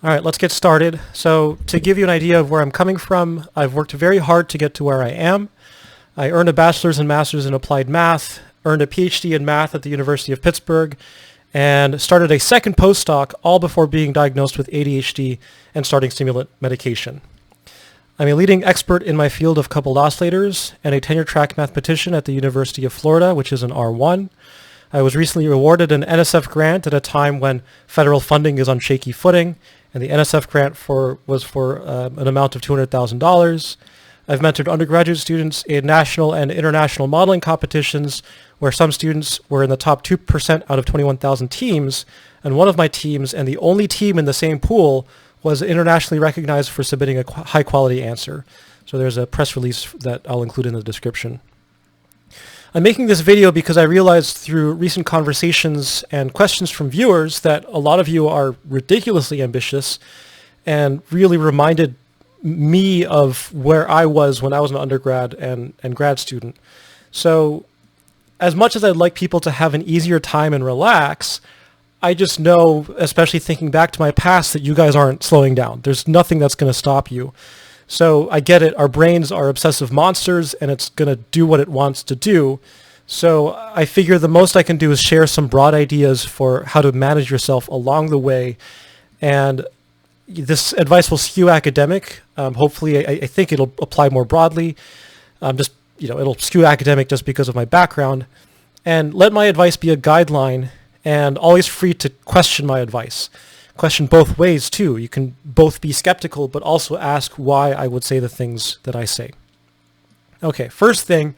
All right, let's get started. So to give you an idea of where I'm coming from, I've worked very hard to get to where I am. I earned a bachelor's and master's in applied math, earned a PhD in math at the University of Pittsburgh, and started a second postdoc all before being diagnosed with ADHD and starting stimulant medication. I'm a leading expert in my field of coupled oscillators and a tenure-track mathematician at the University of Florida, which is an R1. I was recently awarded an NSF grant at a time when federal funding is on shaky footing, and the NSF grant was for an amount of $200,000. I've mentored undergraduate students in national and international modeling competitions where some students were in the top 2% out of 21,000 teams, and one of my teams, and the only team in the same pool, was internationally recognized for submitting a high-quality answer. So there's a press release that I'll include in the description. I'm making this video because I realized through recent conversations and questions from viewers that a lot of you are ridiculously ambitious and really reminded me of where I was when I was an undergrad and grad student. So as much as I'd like people to have an easier time and relax, I just know, especially thinking back to my past, that you guys aren't slowing down. There's nothing that's going to stop you. So I get it. Our brains are obsessive monsters, and it's going to do what it wants to do. So I figure the most I can do is share some broad ideas for how to manage yourself along the way. And this advice will skew academic. Hopefully, I think it'll apply more broadly. It'll skew academic just because of my background. And let my advice be a guideline, and always free to question my advice. Question both ways too. You can both be skeptical, but also ask why I would say the things that I say. Okay, first thing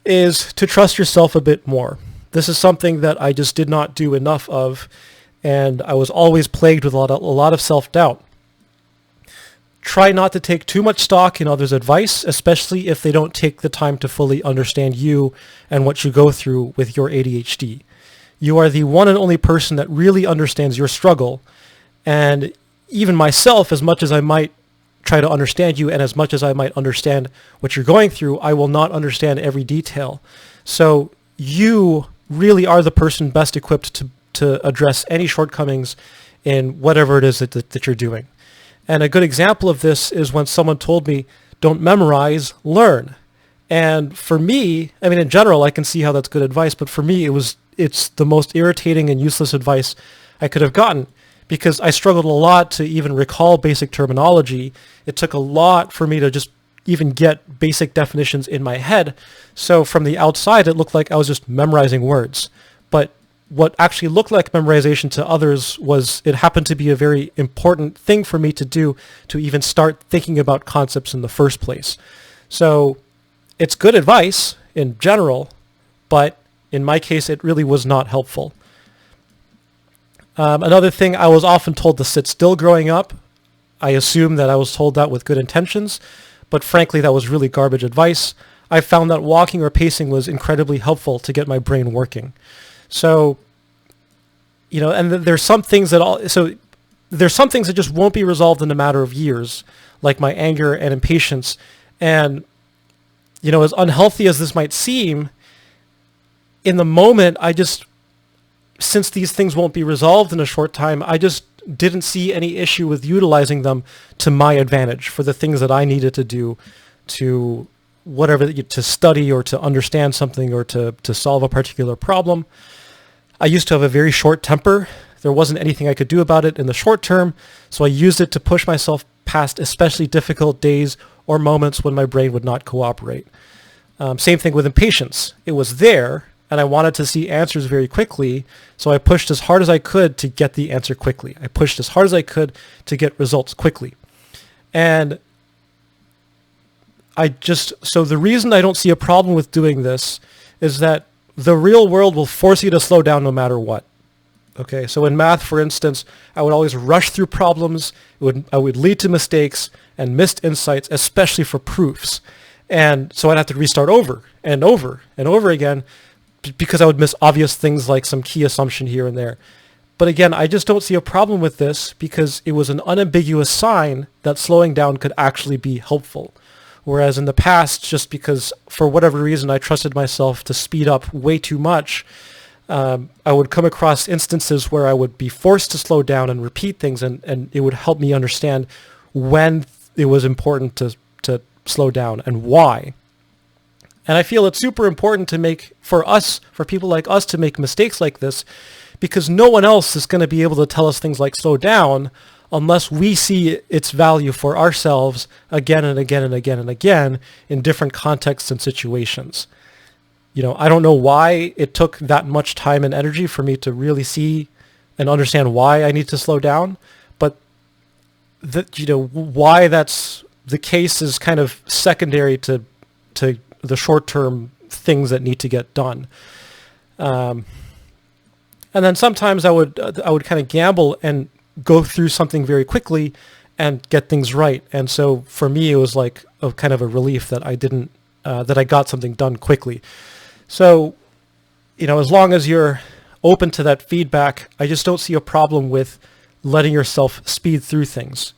is to trust yourself a bit more. This is something that I just did not do enough of, and I was always plagued with a lot of self-doubt. Try not to take too much stock in others' advice, especially if they don't take the time to fully understand you and what you go through with your ADHD. You are the one and only person that really understands your struggle. And even myself, as much as I might try to understand you and as much as I might understand what you're going through, I will not understand every detail. So you really are the person best equipped to address any shortcomings in whatever it is that you're doing. And a good example of this is when someone told me, don't memorize, learn. And for me, I mean, in general, I can see how that's good advice, but for me, it's the most irritating and useless advice I could have gotten because I struggled a lot to even recall basic terminology. It took a lot for me to just even get basic definitions in my head. So from the outside, it looked like I was just memorizing words. But what actually looked like memorization to others was it happened to be a very important thing for me to do to even start thinking about concepts in the first place. So it's good advice in general, but in my case, it really was not helpful. Another thing, I was often told to sit still growing up. I assume that I was told that with good intentions, but frankly, that was really garbage advice. I found that walking or pacing was incredibly helpful to get my brain working. So, and there's some things that just won't be resolved in a matter of years, like my anger and impatience. And, as unhealthy as this might seem, in the moment, since these things won't be resolved in a short time, I just didn't see any issue with utilizing them to my advantage for the things that I needed to do to to study or to understand something or to solve a particular problem. I used to have a very short temper. There wasn't anything I could do about it in the short term, so I used it to push myself past especially difficult days or moments when my brain would not cooperate. Same thing with impatience. It was there, and I wanted to see answers very quickly, so I pushed as hard as I could to get the answer quickly. I pushed as hard as I could to get results quickly. And so the reason I don't see a problem with doing this is that the real world will force you to slow down no matter what. Okay, so in math, for instance, I would always rush through problems. I would lead to mistakes and missed insights, especially for proofs. And so I'd have to restart over and over and over again because I would miss obvious things like some key assumption here and there. But again, I just don't see a problem with this because it was an unambiguous sign that slowing down could actually be helpful. Whereas in the past, just because for whatever reason I trusted myself to speed up way too much, I would come across instances where I would be forced to slow down and repeat things, and it would help me understand when it was important to slow down and why. And I feel it's super important for people like us to make mistakes like this, because no one else is going to be able to tell us things like slow down unless we see its value for ourselves again and again and again and again in different contexts and situations. I don't know why it took that much time and energy for me to really see and understand why I need to slow down, but why that's the case is kind of secondary to the short-term things that need to get done. And then sometimes I would kind of gamble and go through something very quickly and get things right. And so for me, it was like a kind of a relief that I got something done quickly. So, as long as you're open to that feedback, I just don't see a problem with letting yourself speed through things.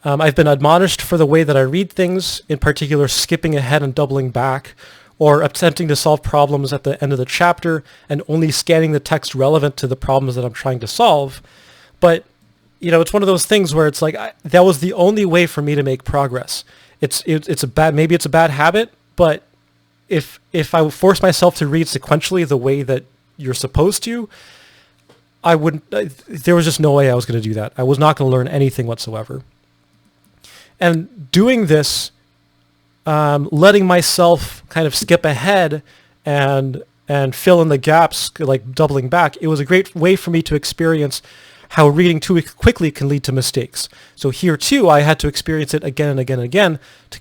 I've been admonished for the way that I read things, in particular skipping ahead and doubling back, or attempting to solve problems at the end of the chapter and only scanning the text relevant to the problems that I'm trying to solve. But, it's one of those things where it's like, that was the only way for me to make progress. Maybe it's a bad habit, but if I force myself to read sequentially the way that you're supposed to, there was just no way I was going to do that. I was not going to learn anything whatsoever. And doing this, letting myself kind of skip ahead and fill in the gaps, like doubling back, it was a great way for me to experience how reading too quickly can lead to mistakes. So here too, I had to experience it again and again and again to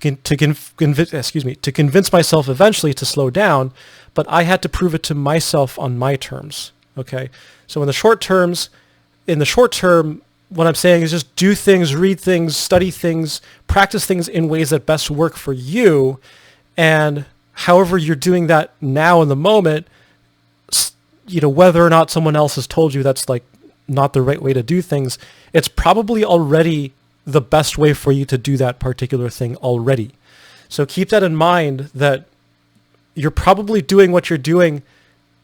convince myself eventually to slow down, but I had to prove it to myself on my terms. Okay, so in the short term, what I'm saying is just do things, read things, study things, practice things in ways that best work for you, and however you're doing that now in the moment, whether or not someone else has told you that's like not the right way to do things, it's probably already the best way for you to do that particular thing already. So keep that in mind, that you're probably doing what you're doing,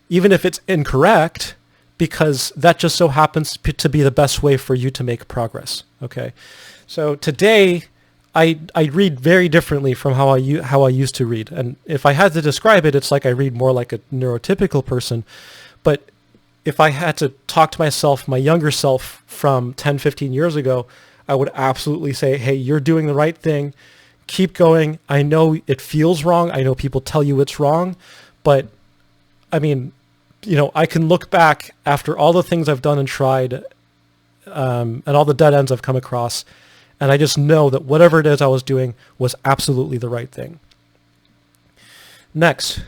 even if it's incorrect, because that just so happens to be the best way for you to make progress. Okay. So today I read very differently from how I used to read. And if I had to describe it, it's like I read more like a neurotypical person. But if I had to talk to myself, my younger self from 10, 15 years ago, I would absolutely say, hey, you're doing the right thing. Keep going. I know it feels wrong. I know people tell you it's wrong. But, I mean, I can look back after all the things I've done and tried and all the dead ends I've come across, and I just know that whatever it is I was doing was absolutely the right thing. Next,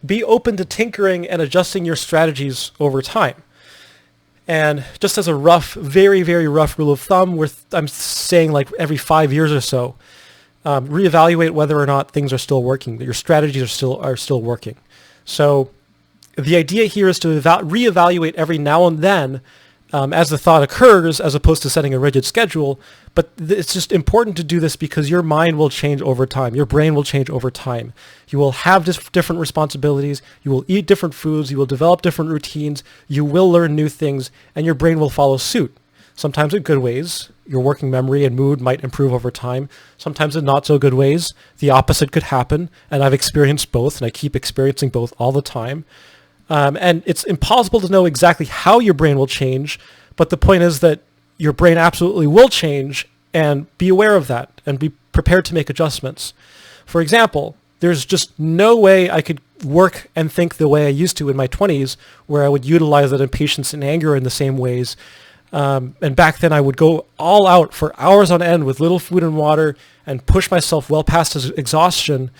be open to tinkering and adjusting your strategies over time. And just as a very, very rough rule of thumb, I'm saying like every 5 years or so, reevaluate whether or not things are still working, that your strategies are still working. So the idea here is to reevaluate every now and then as the thought occurs, as opposed to setting a rigid schedule. But it's just important to do this because your mind will change over time. Your brain will change over time. You will have different responsibilities. You will eat different foods. You will develop different routines. You will learn new things, and your brain will follow suit. Sometimes in good ways. Your working memory and mood might improve over time. Sometimes in not so good ways. The opposite could happen, and I've experienced both, and I keep experiencing both all the time. And it's impossible to know exactly how your brain will change, but the point is that your brain absolutely will change, and be aware of that and be prepared to make adjustments. For example, there's just no way I could work and think the way I used to in my 20s, where I would utilize that impatience and anger in the same ways. And back then I would go all out for hours on end with little food and water and push myself well past exhaustion.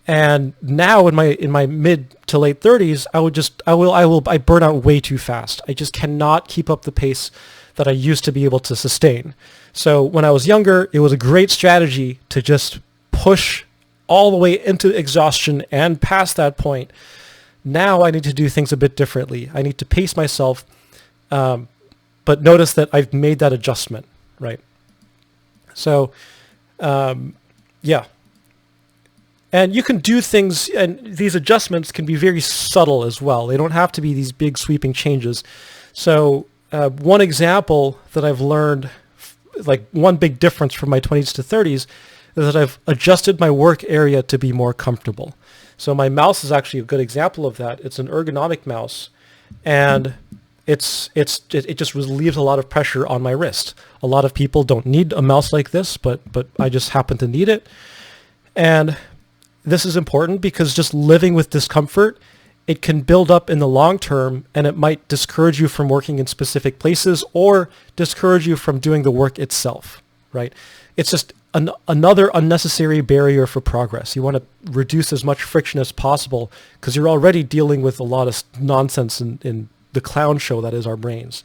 And now in my mid to late 30s, I burn out way too fast. I just cannot keep up the pace that I used to be able to sustain. So when I was younger, it was a great strategy to just push all the way into exhaustion and past that point. Now I need to do things a bit differently. I need to pace myself, but notice that I've made that adjustment, right? So, yeah. And you can do things, and these adjustments can be very subtle as well. They don't have to be these big sweeping changes. So one example that I've learned, like one big difference from my 20s to 30s, is that I've adjusted my work area to be more comfortable. So my mouse is actually a good example of that. It's an ergonomic mouse, and it just relieves a lot of pressure on my wrist. A lot of people don't need a mouse like this, but I just happen to need it. And this is important because just living with discomfort, it can build up in the long term, and it might discourage you from working in specific places or discourage you from doing the work itself, right? It's just another unnecessary barrier for progress. You want to reduce as much friction as possible because you're already dealing with a lot of nonsense in the clown show that is our brains.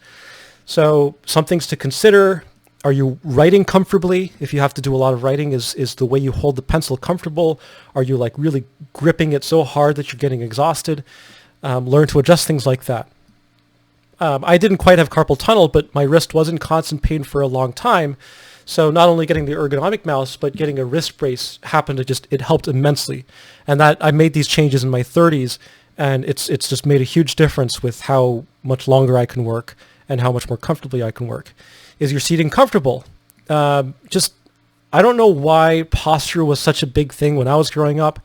So some things to consider. Are you writing comfortably? If you have to do a lot of writing, is the way you hold the pencil comfortable? Are you like really gripping it so hard that you're getting exhausted? Learn to adjust things like that. I didn't quite have carpal tunnel, but my wrist was in constant pain for a long time. So not only getting the ergonomic mouse, but getting a wrist brace it helped immensely. And that I made these changes in my 30s, and it's just made a huge difference with how much longer I can work and how much more comfortably I can work. Is your seating comfortable? I don't know why posture was such a big thing when I was growing up.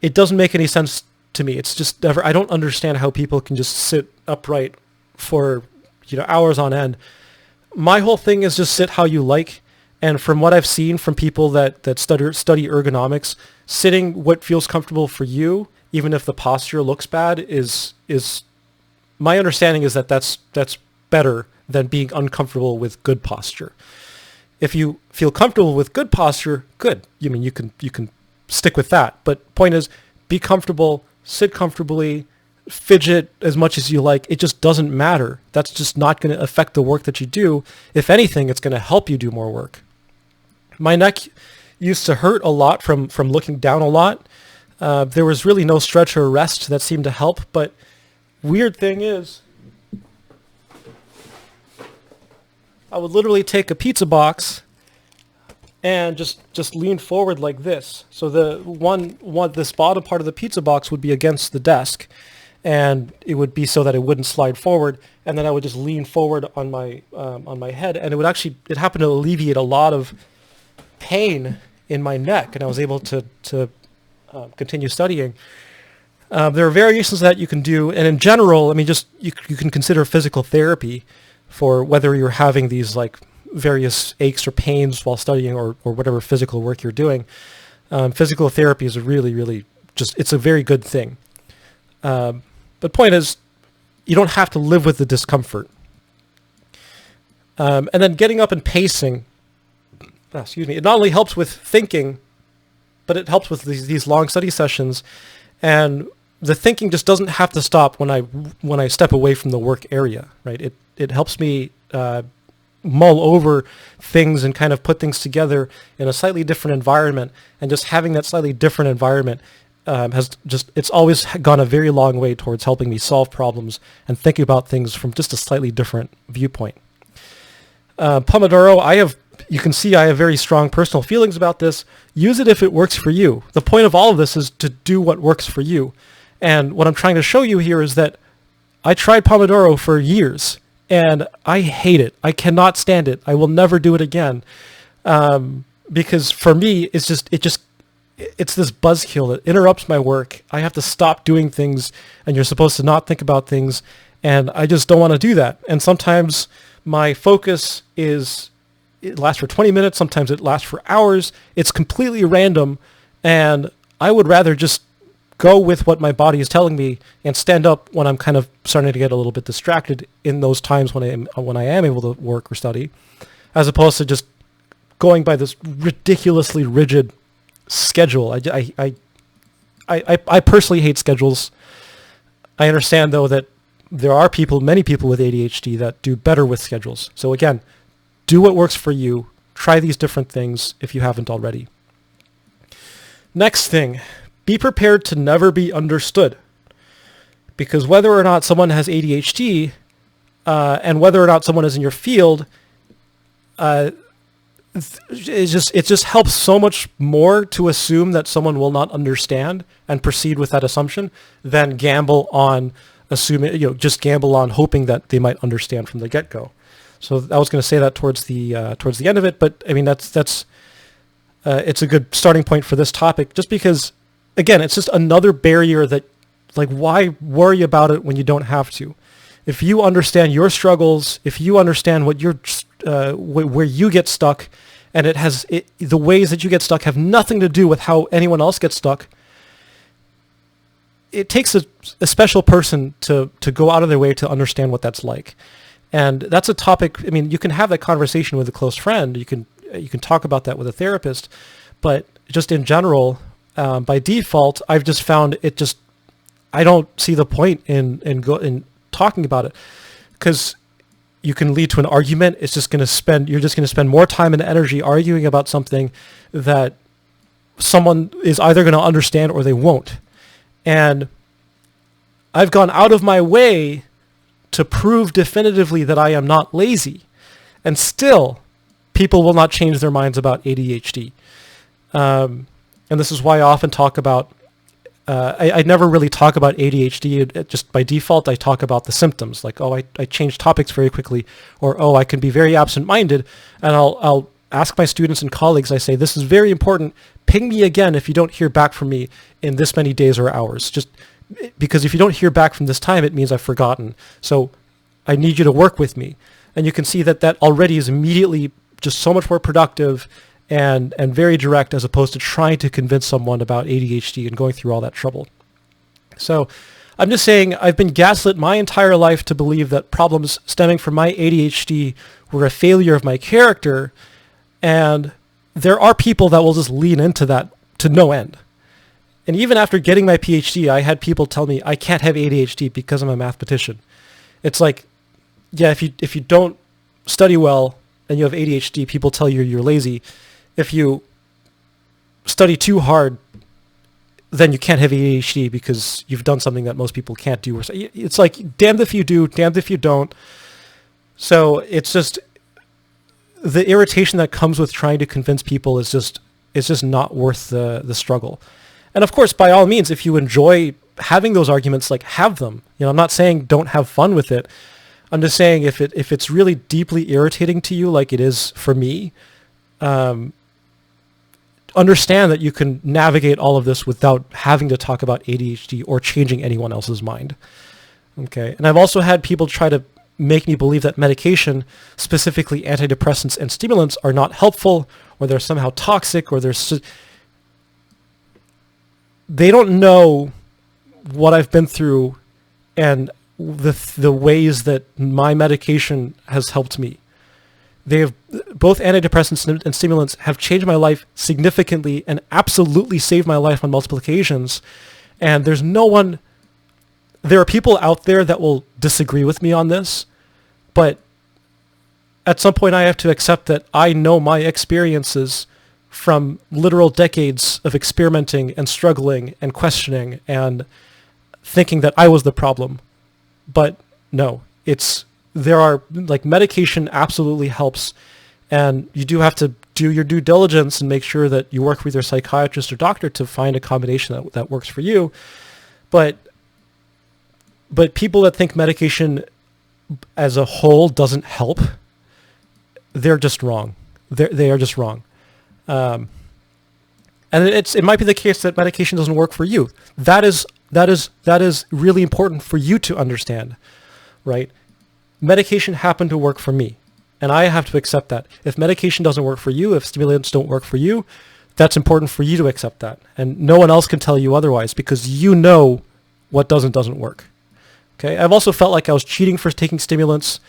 It doesn't make any sense to me. It's just I don't understand how people can just sit upright for hours on end. My whole thing is just sit how you like. And from what I've seen from people that study ergonomics, sitting what feels comfortable for you, even if the posture looks bad, is my understanding is that's better than being uncomfortable with good posture. If you feel comfortable with good posture, good. You can stick with that. But point is, be comfortable, sit comfortably, fidget as much as you like. It just doesn't matter. That's just not going to affect the work that you do. If anything, it's going to help you do more work. My neck used to hurt a lot from looking down a lot. There was really no stretch or rest that seemed to help. But weird thing is, I would literally take a pizza box and just lean forward like this. So this bottom part of the pizza box would be against the desk, and it would be so that it wouldn't slide forward. And then I would just lean forward on my head, and it happened to alleviate a lot of pain in my neck, and I was able to continue studying. There are variations that you can do, and in general, you can consider physical therapy for whether you're having these like various aches or pains while studying or whatever physical work you're doing. Physical therapy is really it's a very good thing. But point is, you don't have to live with the discomfort. And then getting up and pacing, it not only helps with thinking, but it helps with these long study sessions. And the thinking just doesn't have to stop when I step away from the work area, right? It helps me mull over things and kind of put things together in a slightly different environment. And just having that slightly different environment it's always gone a very long way towards helping me solve problems and thinking about things from just a slightly different viewpoint. Pomodoro, you can see I have very strong personal feelings about this. Use it if it works for you. The point of all of this is to do what works for you. And what I'm trying to show you here is that I tried Pomodoro for years, and I hate it. I cannot stand it. I will never do it again. Because for me, it's this buzzkill that interrupts my work. I have to stop doing things, and you're supposed to not think about things, and I just don't want to do that. And sometimes my focus it lasts for 20 minutes, sometimes it lasts for hours. It's completely random, and I would rather just go with what my body is telling me and stand up when I'm kind of starting to get a little bit distracted in those times when I am able to work or study, as opposed to just going by this ridiculously rigid schedule. I personally hate schedules. I understand though that there are many people with ADHD that do better with schedules. So again, do what works for you. Try these different things if you haven't already. Next thing, be prepared to never be understood. Because whether or not someone has ADHD, and whether or not someone is in your field, it just helps so much more to assume that someone will not understand and proceed with that assumption than gamble on assuming, just gamble on hoping that they might understand from the get-go. So I was going to say that towards the end of it, but I mean that's it's a good starting point for this topic, just because, again, it's just another barrier that, like, why worry about it when you don't have to? If you understand your struggles, if you understand what where you get stuck, and the ways that you get stuck have nothing to do with how anyone else gets stuck, it takes a special person to go out of their way to understand what that's like. And that's a topic, I mean, you can have that conversation with a close friend, you can talk about that with a therapist, but just in general, by default, I've just found I don't see the point in talking about it, because you can lead to an argument. You're just going to spend more time and energy arguing about something that someone is either going to understand or they won't. And I've gone out of my way to prove definitively that I am not lazy, and still people will not change their minds about ADHD. And this is why I often talk about, I never really talk about ADHD. Just by default, I talk about the symptoms, like, I change topics very quickly, or, I can be very absent-minded, and I'll ask my students and colleagues, I say, this is very important, ping me again if you don't hear back from me in this many days or hours, just because if you don't hear back from this time, it means I've forgotten. So I need you to work with me. And you can see that already is immediately just so much more productive and very direct, as opposed to trying to convince someone about ADHD and going through all that trouble. So I'm just saying, I've been gaslit my entire life to believe that problems stemming from my ADHD were a failure of my character, and there are people that will just lean into that to no end. And even after getting my PhD, I had people tell me I can't have ADHD because I'm a mathematician. It's like, yeah, if you don't study well and you have ADHD, people tell you you're lazy. If you study too hard, then you can't have ADHD because you've done something that most people can't do. It's like, damned if you do, damned if you don't. So it's just, the irritation that comes with trying to convince people is just not worth the struggle. And of course, by all means, if you enjoy having those arguments, like, have them. I'm not saying don't have fun with it. I'm just saying if it's really deeply irritating to you, like it is for me, understand that you can navigate all of this without having to talk about ADHD or changing anyone else's mind. Okay. And I've also had people try to make me believe that medication, specifically antidepressants and stimulants, are not helpful, or they're somehow toxic, or they don't know what I've been through and the ways that my medication has helped me. Both antidepressants and stimulants have changed my life significantly and absolutely saved my life on multiple occasions. And there are people out there that will disagree with me on this, but at some point I have to accept that I know my experiences from literal decades of experimenting and struggling and questioning and thinking that I was the problem. But no, medication absolutely helps, and you do have to do your due diligence and make sure that you work with your psychiatrist or doctor to find a combination that works for you. But people that think medication as a whole doesn't help, they're just wrong. They are just wrong. And it might be the case that medication doesn't work for you. That is really important for you to understand, right? Medication happened to work for me, and I have to accept that. If medication doesn't work for you, if stimulants don't work for you, that's important for you to accept that. And no one else can tell you otherwise, because you know what doesn't work. Okay. I've also felt like I was cheating for taking stimulants,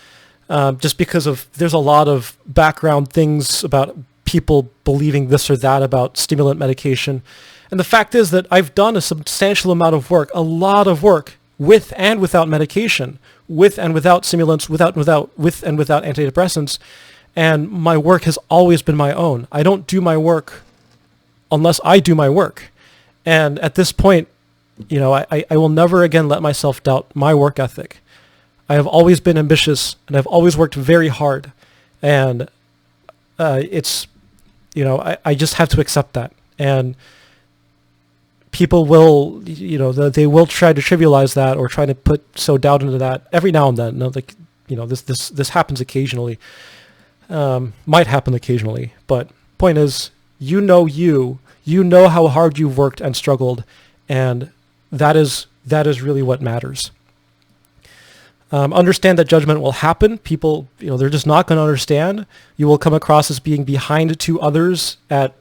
just because there's a lot of background things about people believing this or that about stimulant medication. And the fact is that I've done a substantial amount of work, a lot of work, with and without medication, with and without stimulants, with and without antidepressants. And my work has always been my own. I don't do my work unless I do my work. And at this point, I will never again let myself doubt my work ethic. I have always been ambitious, and I've always worked very hard. And it's I just have to accept that. And people will, they will try to trivialize that or try to put so doubt into that every now and then. This happens occasionally, might happen occasionally, but point is, you know how hard you've worked and struggled, and that is really what matters. Understand that judgment will happen. People, they're just not going to understand. You will come across as being behind to others at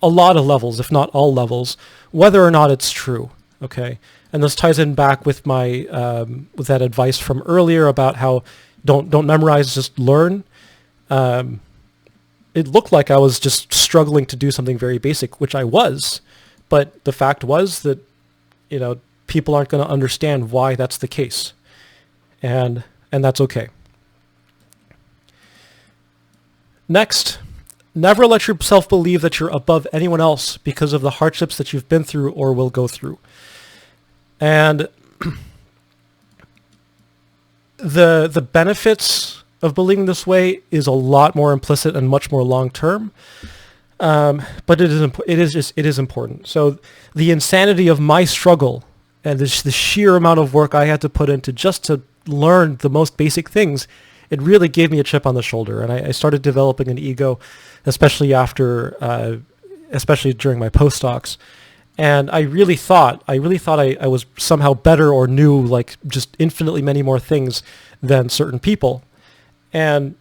a lot of levels, if not all levels, whether or not it's true. Okay, and this ties in back with my with that advice from earlier about how don't memorize, just learn. It looked like I was just struggling to do something very basic, which I was, but the fact was that people aren't going to understand why that's the case. And that's okay. Next, never let yourself believe that you're above anyone else because of the hardships that you've been through or will go through. And the benefits of believing this way is a lot more implicit and much more long term. But it is important. So the insanity of my struggle and the sheer amount of work I had to put into just to learn the most basic things, it really gave me a chip on the shoulder, and I started developing an ego, especially during my postdocs. And I really thought I was somehow better or knew like just infinitely many more things than certain people, and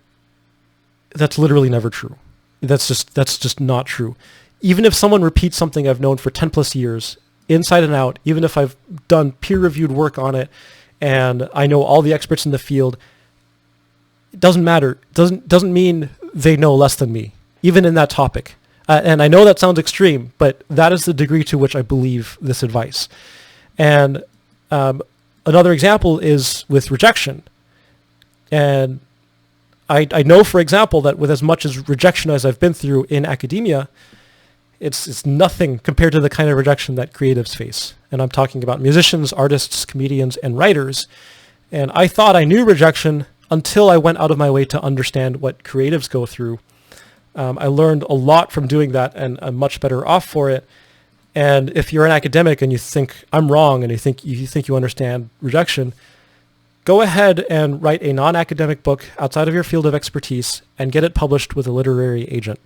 that's literally never true. That's just not true. Even if someone repeats something I've known for 10 plus years, inside and out, even if I've done peer-reviewed work on it, and I know all the experts in the field, it doesn't matter. Doesn't mean they know less than me, even in that topic. And I know that sounds extreme, but that is the degree to which I believe this advice. And another example is with rejection. And I know, for example, that with as much as rejection as I've been through in academia, it's nothing compared to the kind of rejection that creatives face. And I'm talking about musicians, artists, comedians, and writers. And I thought I knew rejection until I went out of my way to understand what creatives go through. I learned a lot from doing that, and I'm much better off for it. And if you're an academic and you think I'm wrong and you think you understand rejection, go ahead and write a non-academic book outside of your field of expertise and get it published with a literary agent.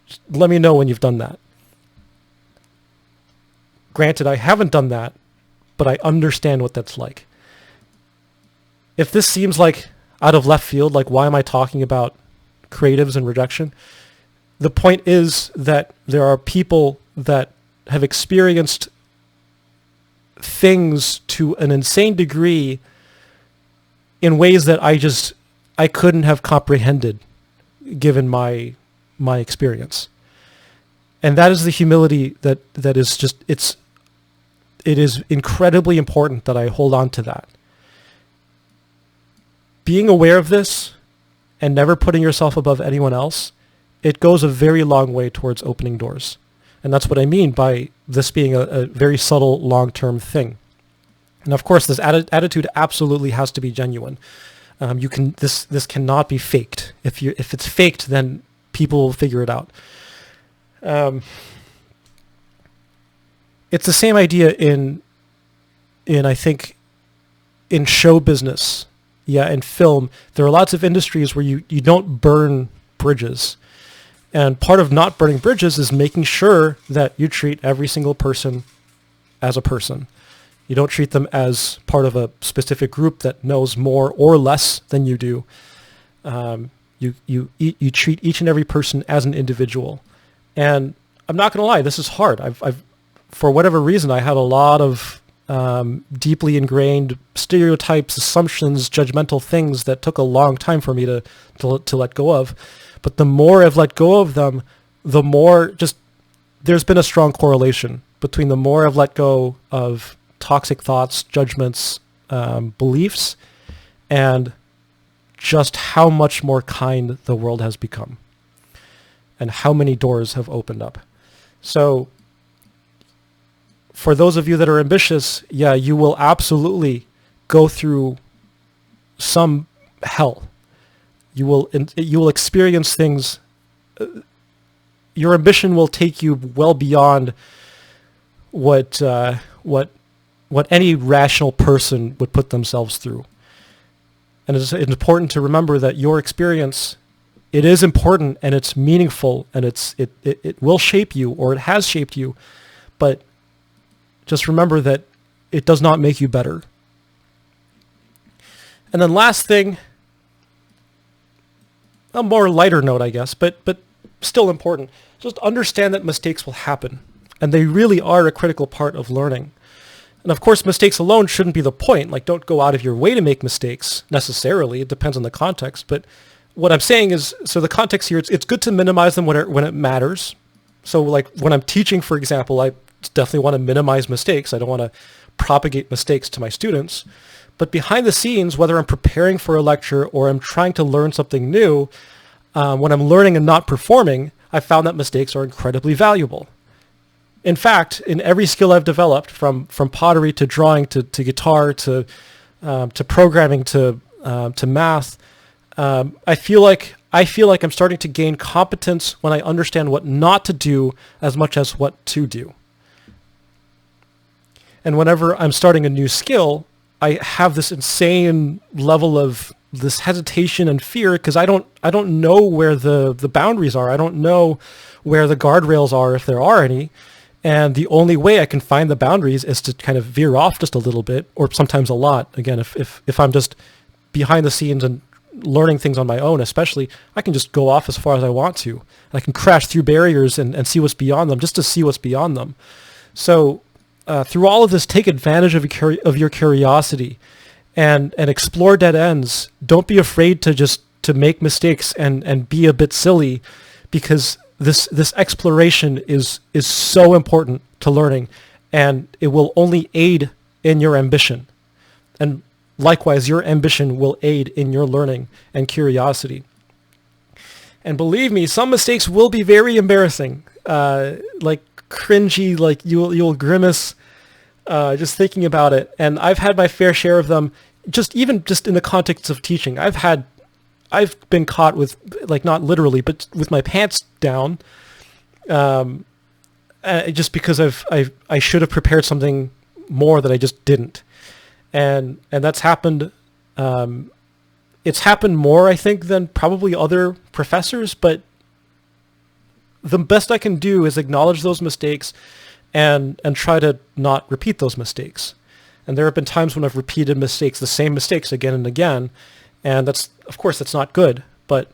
Just let me know when you've done that. Granted, I haven't done that, but I understand what that's like. If this seems like out of left field, like why am I talking about creatives and rejection? The point is that there are people that have experienced things to an insane degree in ways that I couldn't have comprehended given my experience. And that is the humility that is just, it is incredibly important that I hold on to that. Being aware of this and never putting yourself above anyone else, it goes a very long way towards opening doors. And that's what I mean by this being a very subtle long-term thing. And of course, this attitude absolutely has to be genuine. This cannot be faked. If it's faked, then people will figure it out. It's the same idea in I think in show business. Yeah, in film, there are lots of industries where you don't burn bridges. And part of not burning bridges is making sure that you treat every single person as a person. You don't treat them as part of a specific group that knows more or less than you do. You treat each and every person as an individual. And I'm not going to lie, this is hard. I've for whatever reason, I had a lot of deeply ingrained stereotypes, assumptions, judgmental things that took a long time for me to let go of. But the more I've let go of them, the more there's been a strong correlation between the more I've let go of toxic thoughts, judgments, beliefs, and just how much more kind the world has become and how many doors have opened up. So for those of you that are ambitious, yeah, you will absolutely go through some hell. You will experience things your ambition will take you well beyond what any rational person would put themselves through. And it's important to remember that your experience, it is important and it's meaningful and it will shape you, or it has shaped you, but just remember that it does not make you better. And then last thing, a more lighter note, I guess, but still important. Just understand that mistakes will happen, and they really are a critical part of learning. And of course, mistakes alone shouldn't be the point. Like, don't go out of your way to make mistakes necessarily. It depends on the context. But what I'm saying is, so the context here, it's good to minimize them when it matters. So like when I'm teaching, for example, I definitely want to minimize mistakes. I don't want to propagate mistakes to my students. But behind the scenes, whether I'm preparing for a lecture or I'm trying to learn something new, when I'm learning and not performing, I found that mistakes are incredibly valuable. In fact, in every skill I've developed, from pottery to drawing to guitar to programming to math, I feel like I'm starting to gain competence when I understand what not to do as much as what to do. And whenever I'm starting a new skill, I have this insane level of this hesitation and fear because I don't know where the boundaries are. I don't know where the guardrails are, if there are any. And the only way I can find the boundaries is to kind of veer off just a little bit, or sometimes a lot. Again, if I'm just behind the scenes and learning things on my own, especially, I can just go off as far as I want to. I can crash through barriers and see what's beyond them, just to see what's beyond them. So through all of this, take advantage of your curiosity and explore dead ends. Don't be afraid to make mistakes and be a bit silly, because this exploration is so important to learning, and it will only aid in your ambition. And likewise, your ambition will aid in your learning and curiosity. And believe me, some mistakes will be very embarrassing, like cringy, like you'll grimace just thinking about it. And I've had my fair share of them, just in the context of teaching. I've been caught with, like, not literally, but with my pants down, just because I should have prepared something more that I just didn't, and that's happened. It's happened more, I think, than probably other professors. But the best I can do is acknowledge those mistakes, and try to not repeat those mistakes. And there have been times when I've repeated mistakes, the same mistakes again and again. And that's not good, but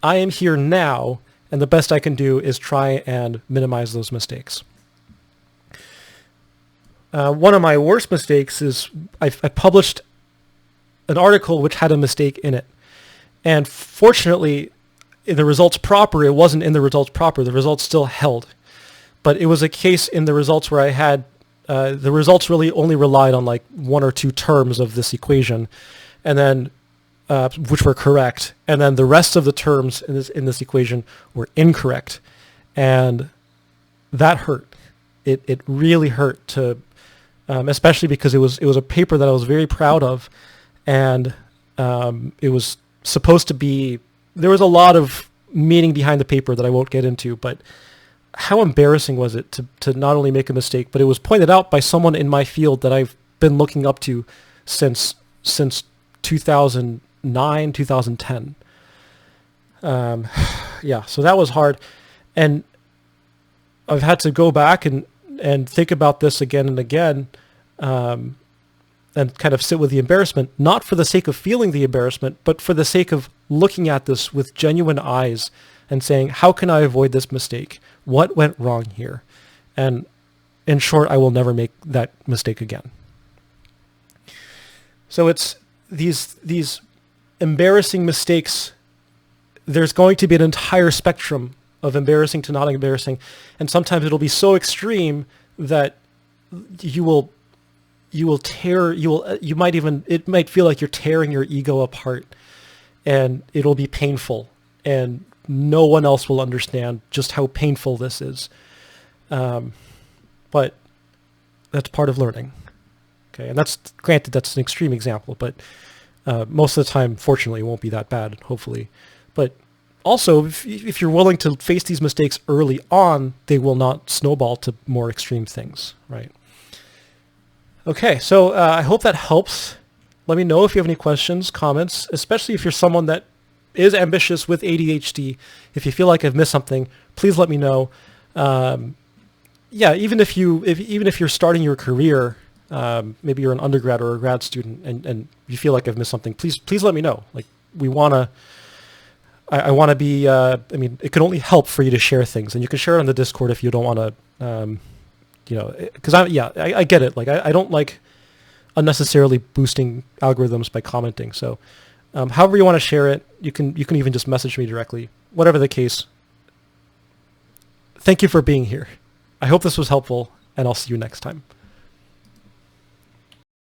I am here now, and the best I can do is try and minimize those mistakes. One of my worst mistakes is I published an article which had a mistake in it. And fortunately, in the results proper, it wasn't in the results proper. The results still held. But it was a case in the results where I had, the results really only relied on like one or two terms of this equation, and then which were correct, and then the rest of the terms in this equation were incorrect, and that hurt. It really hurt to, especially because it was a paper that I was very proud of, and it was supposed to be. There was a lot of meaning behind the paper that I won't get into, but how embarrassing was it to not only make a mistake, but it was pointed out by someone in my field that I've been looking up to since 2009, 2010. Yeah, so that was hard. And I've had to go back and think about this again and again, and kind of sit with the embarrassment, not for the sake of feeling the embarrassment, but for the sake of looking at this with genuine eyes and saying, how can I avoid this mistake? What went wrong here? And in short, I will never make that mistake again. So it's these embarrassing mistakes. There's going to be an entire spectrum of embarrassing to not embarrassing, and sometimes it'll be so extreme that it might feel like you're tearing your ego apart, and it'll be painful, and no one else will understand just how painful this is. But that's part of learning. Okay, and that's granted, that's an extreme example, but most of the time, fortunately, it won't be that bad, hopefully. But also, if you're willing to face these mistakes early on, they will not snowball to more extreme things, right? Okay, so I hope that helps. Let me know if you have any questions, comments, especially if you're someone that is ambitious with ADHD. If you feel like I've missed something, please let me know. Yeah, even if you're starting your career, maybe you're an undergrad or a grad student, and you feel like I've missed something, please let me know. Like I want to be. I mean, it can only help for you to share things, and you can share it on the Discord if you don't want to. Because I get it. Like I don't like unnecessarily boosting algorithms by commenting. So, however you want to share it, you can even just message me directly. Whatever the case. Thank you for being here. I hope this was helpful, and I'll see you next time.